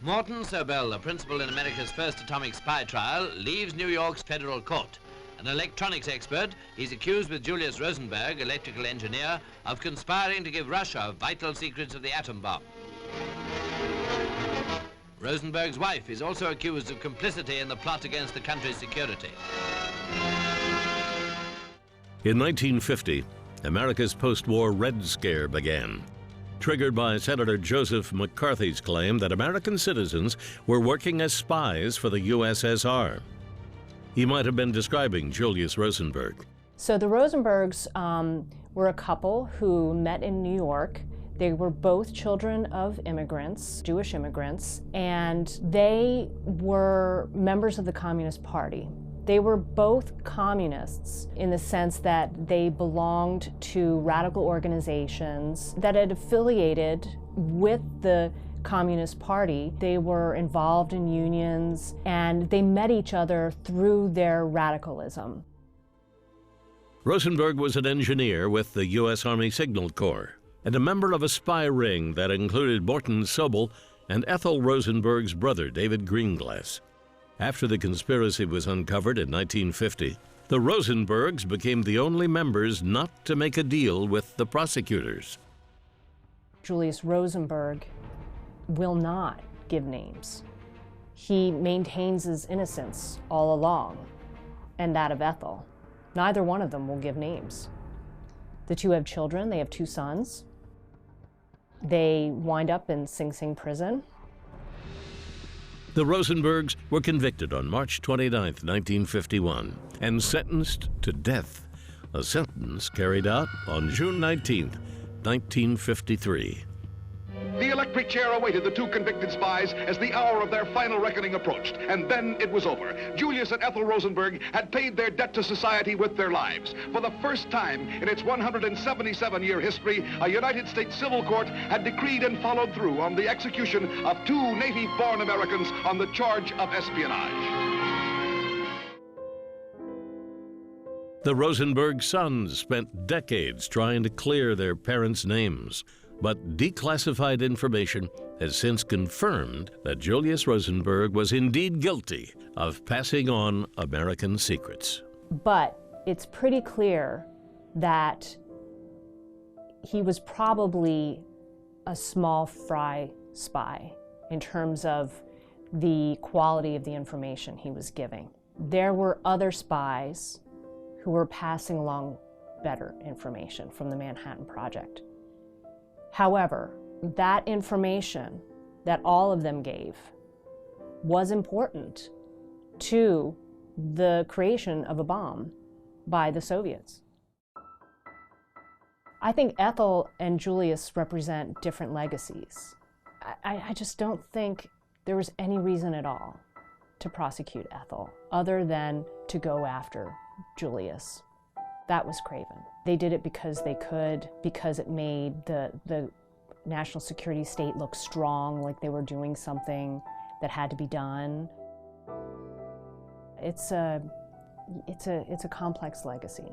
Morton Sobel, the principal in America's first atomic spy trial, leaves New York's federal court. An electronics expert, he's accused with Julius Rosenberg, electrical engineer, of conspiring to give Russia vital secrets of the atom bomb. Rosenberg's wife is also accused of complicity in the plot against the country's security. In 1950, America's post-war Red Scare began, triggered by Senator Joseph McCarthy's claim that American citizens were working as spies for the USSR. He might have been describing Julius Rosenberg. So the Rosenbergs were a couple who met in New York. They were both children of immigrants, Jewish immigrants, and they were members of the Communist Party. They were both communists in the sense that they belonged to radical organizations that had affiliated with the Communist Party. They were involved in unions, and they met each other through their radicalism. Rosenberg was an engineer with the U.S. Army Signal Corps and a member of a spy ring that included Morton Sobel and Ethel Rosenberg's brother, David Greenglass. After the conspiracy was uncovered in 1950, the Rosenbergs became the only members not to make a deal with the prosecutors. Julius Rosenberg will not give names. He maintains his innocence all along, and that of Ethel. Neither one of them will give names. The two have children. They have two sons. They wind up in Sing Sing prison. The Rosenbergs were convicted on March 29, 1951, and sentenced to death, a sentence carried out on June 19, 1953. The electric chair awaited the two convicted spies as the hour of their final reckoning approached, and then it was over. Julius and Ethel Rosenberg had paid their debt to society with their lives. For the first time in its 177-year history, a United States civil court had decreed and followed through on the execution of two native-born Americans on the charge of espionage. The Rosenberg sons spent decades trying to clear their parents' names, but declassified information has since confirmed that Julius Rosenberg was indeed guilty of passing on American secrets. But it's pretty clear that he was probably a small fry spy in terms of the quality of the information he was giving. There were other spies who were passing along better information from the Manhattan Project. However, that information that all of them gave was important to the creation of a bomb by the Soviets. I think Ethel and Julius represent different legacies. I just don't think there was any reason at all to prosecute Ethel other than to go after Julius. That was craven. They did it because they could, because it made the national security state look strong, like they were doing something that had to be done. It's a complex legacy.